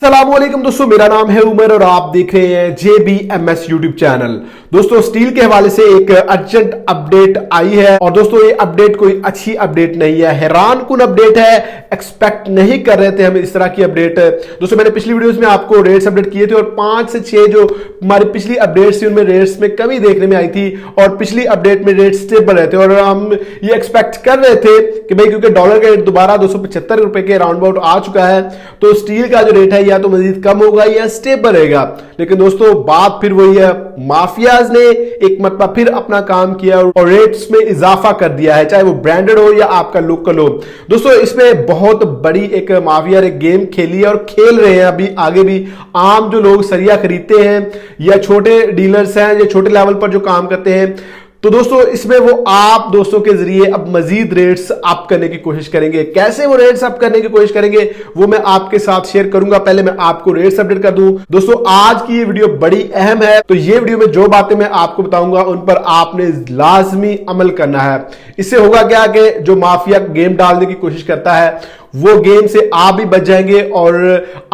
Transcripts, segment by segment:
अस्सलामुअलैकुम दोस्तों, मेरा नाम है उमर और आप देख रहे हैं JBMS यूट्यूब चैनल। दोस्तों, स्टील के हवाले से एक अर्जेंट अपडेट आई है और दोस्तों ये अपडेट कोई अच्छी अपडेट नहीं है, हैरान कुन अपडेट है। एक्सपेक्ट नहीं कर रहे थे हम इस तरह की अपडेट। दोस्तों, मैंने पिछली वीडियोस में आपको रेट्स अपडेट किए थे और 5 से 6 जो हमारी पिछली अपडेट्स थी उनमें रेट्स में कमी देखने में आई थी और पिछली अपडेट में रेट स्टेबल रहे थे और हम ये एक्सपेक्ट कर रहे थे कि भाई क्योंकि डॉलर का रेट दोबारा 275 रुपए के राउंड अबाउट आ चुका है तो स्टील का जो रेट है या तो मजीद कम होगा या स्टेबल रहेगा। लेकिन दोस्तों बात फिर वही है, माफियाज ने एक मरतबा फिर अपना काम किया और रेट्स में इजाफा कर दिया है, चाहे वो ब्रांडेड हो या आपका लोकल हो। दोस्तों इसमें बहुत बड़ी एक माफिया एक गेम खेली है और खेल रहे हैं अभी आगे भी। आम जो लोग सरिया खरीदते हैं या छोटे डीलर्स हैं या छोटे लेवल पर जो काम करते हैं, तो दोस्तों इसमें वो आप दोस्तों के जरिए अब मजीद रेट्स अप करने की कोशिश करेंगे। कैसे वो रेट्स अप करने की कोशिश करेंगे वो मैं आपके साथ शेयर करूंगा। पहले मैं आपको रेट्स अपडेट कर दूं। दोस्तों आज की ये वीडियो बड़ी अहम है, तो ये वीडियो में जो बातें मैं आपको बताऊंगा उन पर आपने लाजमी अमल करना है। इससे होगा क्या कि जो माफिया गेम डालने की कोशिश करता है वो गेम से आप भी बच जाएंगे और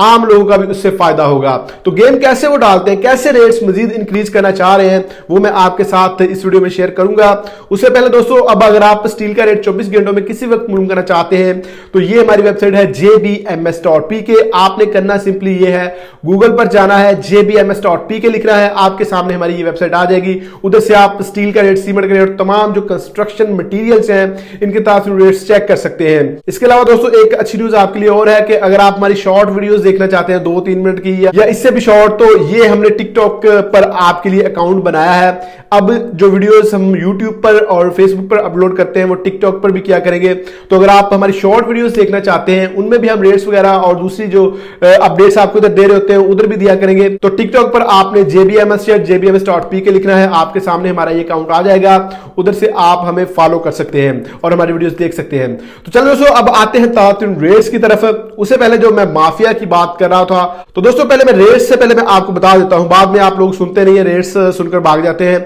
आम लोगों का भी उससे फायदा होगा। तो गेम कैसे वो डालते हैं, कैसे रेट्स मजीद इंक्रीज करना चाह रहे हैं, वो मैं आपके साथ इस वीडियो में शेयर करूंगा। उससे पहले दोस्तों, अब अगर आप स्टील का रेट 24 घंटों में किसी वक्त मालूम करना चाहते हैं तो ये हमारी वेबसाइट है jbms.pk। आपने करना सिंपली ये है, गूगल पर जाना है, jbms.pk लिखना है, आपके सामने हमारी ये वेबसाइट आ जाएगी। उधर से आप स्टील का रेट, सीमेंट का रेट, तमाम जो कंस्ट्रक्शन मटीरियल्स हैं इनके साथ रेट्स चेक कर सकते हैं। इसके अलावा दोस्तों एक अच्छी न्यूज आपके लिए और है कि अगर आप हमारी शॉर्ट वीडियोस देखना चाहते हैं 2-3 मिनट की या इससे भी शॉर्ट, तो ये हमने टिकटॉक पर आपके लिए अकाउंट बनाया है। अब जो वीडियोस हम यूट्यूब पर और फेसबुक पर अपलोड करते हैं वो टिकटॉक पर भी किया करेंगे। तो अगर आप हमारी शॉर्ट वीडियोस देखना चाहते हैं उनमें भी हम रेट्स वगैरह और दूसरी जो अपडेट्स आपको उधर दे रहे होते हैं उधर भी दिया करेंगे। तो टिकटॉक पर आपने JBMS या jbms.pk लिखना है, आपके सामने हमारा ये अकाउंट आ जाएगा। उधर से आप हमें फॉलो कर सकते हैं और हमारी वीडियोस देख सकते हैं। तो चलो दोस्तों अब आते हैं रेट्स की तरफ। उससे पहले जो मैं माफिया की बात कर रहा था, तो दोस्तों पहले मैं रेट्स से पहले मैं आपको बता देता हूं, बाद में आप लोग सुनते नहीं है, रेट्स सुनकर भाग जाते हैं।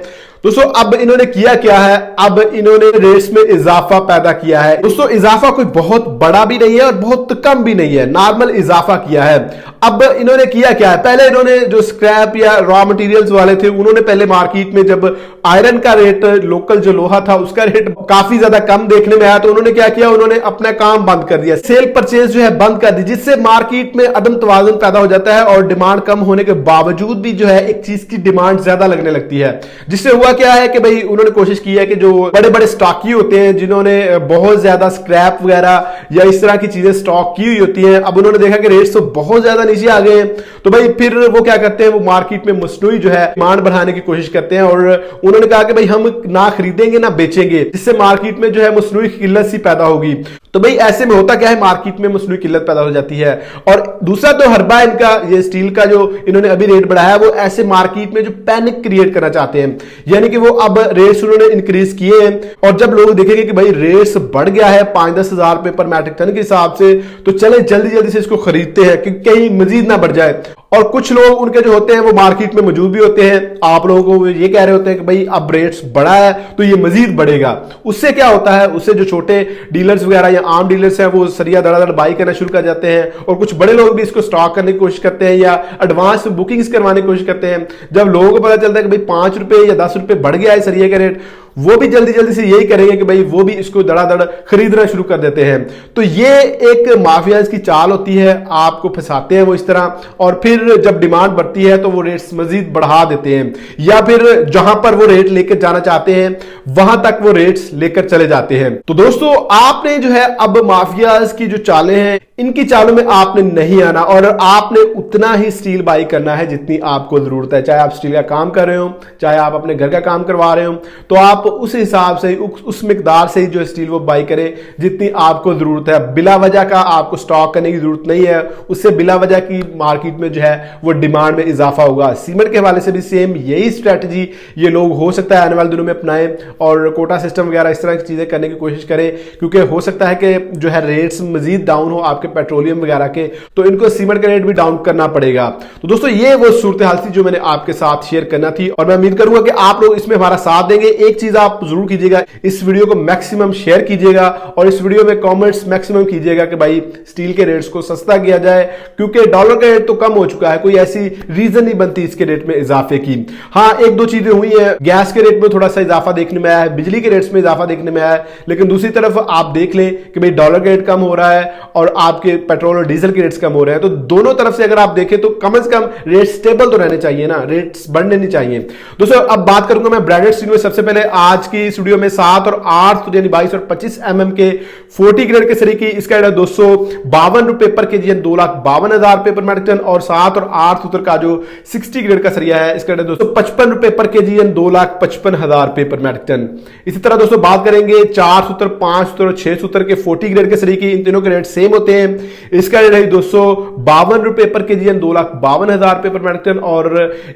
दोस्तों अब इन्होंने किया क्या है, अब इन्होंने रेट्स में इजाफा पैदा किया है। दोस्तों इजाफा कोई बहुत बड़ा भी नहीं है और बहुत कम भी नहीं है, नॉर्मल इजाफा किया है। अब इन्होंने किया क्या है, पहले इन्होंने जो स्क्रैप या रॉ मटेरियल्स वाले थे उन्होंने पहले मार्केट में जब आयरन का रेट, लोकल जो लोहा था उसका रेट काफी ज्यादा कम देखने में आया तो उन्होंने क्या किया, उन्होंने अपना काम बंद कर दिया, सेल परचेज जो है बंद कर दी, जिससे मार्केट में अदम तवाजुन पैदा हो जाता है और डिमांड कम होने के बावजूद भी जो है एक चीज की डिमांड ज्यादा लगने लगती है। जिससे हुआ क्या है कि भाई उन्होंने कोशिश की है कि जो बड़े बड़े स्टॉकी होते हैं जिन्होंने बहुत ज्यादा स्क्रैप वगैरह या इस तरह की चीजें स्टॉक की हुई होती हैं, अब उन्होंने देखा कि रेट्स तो बहुत ज्यादा नीचे आ गए हैं, तो भाई फिर वो क्या करते हैं, वो मार्केट में मसनूई जो है डिमांड बढ़ाने की कोशिश करते हैं और उन्होंने कहा कि भाई हम ना खरीदेंगे ना बेचेंगे, जिससे मार्केट में जो है मसनूई किल्लत सी पैदा होगी। तो भाई ऐसे में होता क्या है, मार्केट में मसनूई किल्लत पैदा हो जाती है। और दूसरा तो हरबा इनका ये स्टील का जो इन्होंने अभी रेट बढ़ाया वो ऐसे मार्केट में जो पैनिक क्रिएट करना चाहते हैं, यानी कि वो अब रेट्स उन्होंने इंक्रीज किए हैं और जब लोग देखेंगे कि भाई रेट्स बढ़ गया है 5-10 हजार रुपए पर मैट्रिक टन के हिसाब से, तो चले जल्दी जल्दी से इसको खरीदते हैं कि कहीं मजीद ना बढ़ जाए। और कुछ लोग उनके जो होते हैं वो मार्केट में मौजूद भी होते हैं, आप लोगों को ये कह रहे होते हैं कि भाई अब रेट्स बढ़ा है तो ये मजीद बढ़ेगा। उससे क्या होता है, उससे जो छोटे डीलर्स वगैरह या आम डीलर्स हैं वो सरिया धड़ाधड़ बाई करना शुरू कर जाते हैं और कुछ बड़े लोग भी इसको स्टॉक करने की कोशिश करते हैं या एडवांस बुकिंग्स करवाने की कोशिश करते हैं। जब लोगों को पता चलता है कि भाई 5 रुपए या 10 रुपए बढ़ गया है सरिया का रेट, वो भी जल्दी जल्दी से यही करेंगे कि भाई वो भी इसको धड़ाधड़ खरीदना शुरू कर देते हैं। तो ये एक माफियाज की चाल होती है, आपको फंसाते हैं वो इस तरह और फिर जब डिमांड बढ़ती है तो वो रेट्स मजीद बढ़ा देते हैं या फिर जहां पर वो रेट लेकर जाना चाहते हैं वहां तक वो रेट्स लेकर चले जाते हैं। तो दोस्तों आपने जो है अब माफियाज की जो चालें हैं इनकी चालों में आपने नहीं आना और आपने उतना ही स्टील बाई करना है जितनी आपको जरूरत है। चाहे आप स्टील का काम कर रहे हो, चाहे आप अपने घर का काम करवा रहे हो, तो आप उस हिसाब से उस मिकदार से ही जो स्टील वो बाई करें जितनी आपको जरूरत है। बिला वजह का आपको स्टॉक करने की जरूरत नहीं है, उससे बिला वजह की मार्केट में जो है वो डिमांड में इजाफा होगा। सीमेंट के हवाले से भी सेम यही स्ट्रेटजी ये लोग हो सकता है आने वाले दिनों में अपनाएं और कोटा सिस्टम वगैरह इस तरह की चीजें करने की कोशिश करें, क्योंकि हो सकता है कि जो है रेट्स मजीद डाउन हो आपके पेट्रोलियम वगैरह के, तो इनको सीमेंट का रेट भी डाउन करना पड़ेगा। तो दोस्तों ये वो सूरत हाल थी जो मैंने आपके साथ शेयर करना थी और मैं उम्मीद करूंगा कि आप लोग इसमें हमारा साथ देंगे। एक चीज चीज आप जरूर कीजिएगा, इस वीडियो को मैक्सिमम शेयर कीजिएगा और इस वीडियो में कमेंट्स मैक्सिमम कीजिएगा कि भाई स्टील के रेट्स को सस्ता किया जाए, क्योंकि डॉलर का रेट तो कम हो चुका है, कोई ऐसी रीजन नहीं बनती इसके रेट में इजाफे की। हाँ, एक दो चीजें हुई है, गैस के रेट में थोड़ा सा इजाफा देखने में आया है, बिजली के रेट्स में इजाफा देखने में आया है, लेकिन दूसरी तरफ आप देख लें कि भाई डॉलर का रेट कम हो रहा है और आपके पेट्रोल और डीजल के रेट्स कम हो रहे हैं, तो दोनों तरफ से अगर आप देखें तो कम से कम रेट स्टेबल तो रहने चाहिए ना, रेट्स बढ़ने नहीं चाहिए। दोस्तों अब बात करूंगा मैं ब्रांडेड स्टील में। सबसे पहले आज की इस वीडियो में 7 और 8 यानी 22 और 25 mm के 40 ग्रेड के सरी की इसका रेट 252 रुपए पर केजी यानी 2,52,000 रुपए पर मेट्रिक टन, और 7 और 8 सूत्र का जो 60 ग्रेड का सरिया है इसका रेट 255 रुपए पर केजी यानी 2,55,000 रुपए पर मेट्रिक टन। इसी तरह दोस्तों बात करेंगे 4 सूत्र, 5 सूत्र और 6 सूत्र के 40 ग्रेड के सरी की, इन तीनों के रेट सेम होते हैं। इसका रेट है 252 रुपए पर केजी यानी 2,52,000 रुपए पर मेट्रिक टन, और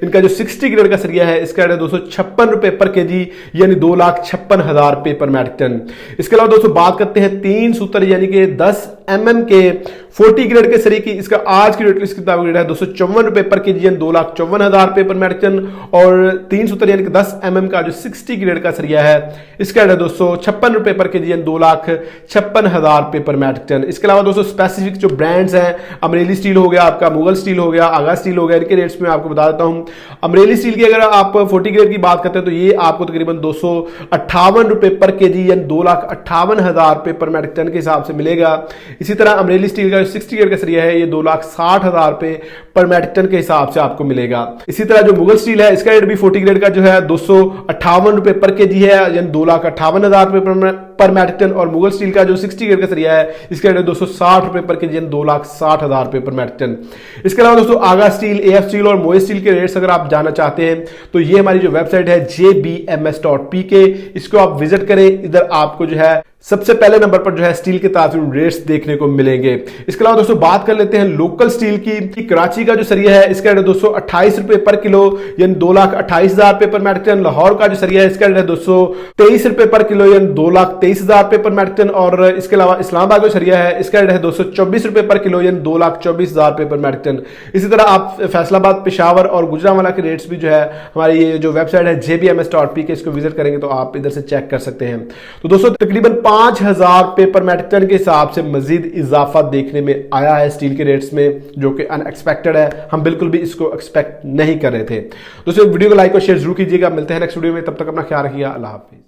इनका जो 60 ग्रेड का सरिया है इसका रेट है 256 रुपए पर केजी यानी 2,56,000 रुपए पर मेट्रिक टन। इसके अलावा दोस्तों बात करते हैं 3 सूत्र यानी कि 10 mm के 40 ग्रेड के सरी की, इसका आज की रेट लिस्ट किताब रेट है 254 रुपए पर केजी यानी 2,54,000 रुपए पर मेट्रिक टन, और 3 सूत्र यानी कि 10 mm का जो 60 ग्रेड का सरिया है इसका रेट है 256 रुपए पर केजी यानी 2,56,000 रुपए पर मेट्रिक टन। इसके अलावा दोस्तों स्पेसिफिक जो ब्रांड्स हैं, अमरेली स्टील हो गया, आपका मुगल स्टील हो गया, आगा स्टील हो गया, इनके रेट्स में आपको बता देता हूं। अमरेली स्टील की अगर आप 40 ग्रेड की बात करते हैं तो ये आपको तकरीबन 258 रुपए पर केजी यानी 2,58,000 रुपए पर मेट्रिक टन के हिसाब से मिलेगा। इसी तरह अमरेली स्टील का 60 ग्रेड का सरिया है ये 2,60,000 रुपए पर मेट्रिक टन के हिसाब से आपको मिलेगा। इसी तरह जो मुगल स्टील है इसका रेट भी 40 ग्रेड का जो है 258 रुपए पर केजी है यानी 2,58,000 रुपए पर मेट्रिक टन, और मुगल स्टील का जो 60 ग्रेड का सरिया है इसका रेट 260 रुपए पर केजी यानी 2,60,000 रुपए पर मेट्रिक टन। इसके अलावा दोस्तों आगा स्टील, एएफ स्टील और मोए स्टील के रेट्स अगर आप जानना चाहते हैं तो ये हमारी जो वेबसाइट है jbms.pk, इसको आप विजिट करें। इधर आपको जो है सबसे पहले नंबर पर जो है स्टील के ताज़ा रेट्स देखने को मिलेंगे। इसके अलावा दोस्तों बात कर लेते हैं लोकल स्टील की। कराची का जो सरिया है इसका रेट 228 रुपए पर किलो यानी 2,28,000 रुपए पर मेट्रिक टन। लाहौर का जो सरिया है इसका रेट 223 रुपए पर किलो यानी 2,23,000 रुपए पर मेट्रिक टन, और इसके अलावा इस्लामाबाद का सरिया है इसका रेट है 224 रुपए पर किलो यानी 2,24,000 रुपए पर मेट्रिक टन। इसी तरह आप फैसलाबाद, पेशावर और गुजरांवाला के रेट्स भी जो है हमारी ये जो वेबसाइट है jbms.pk, इसको विजिट करेंगे तो आप इधर से चेक कर सकते हैं। तो दोस्तों तकरीबन 5,000 रुपए पर मेट्रिक टन के हिसाब से मजीद इजाफा देखने में आया है स्टील के रेट्स में, जो कि अनएक्सपेक्टेड है। हम बिल्कुल भी इसको एक्सपेक्ट नहीं कर रहे थे। दोस्तों वीडियो को लाइक और शेयर जरूर कीजिएगा। मिलते हैं नेक्स्ट वीडियो में, तब तक अपना ख्याल रखिएगा। अल्लाह हाफिज।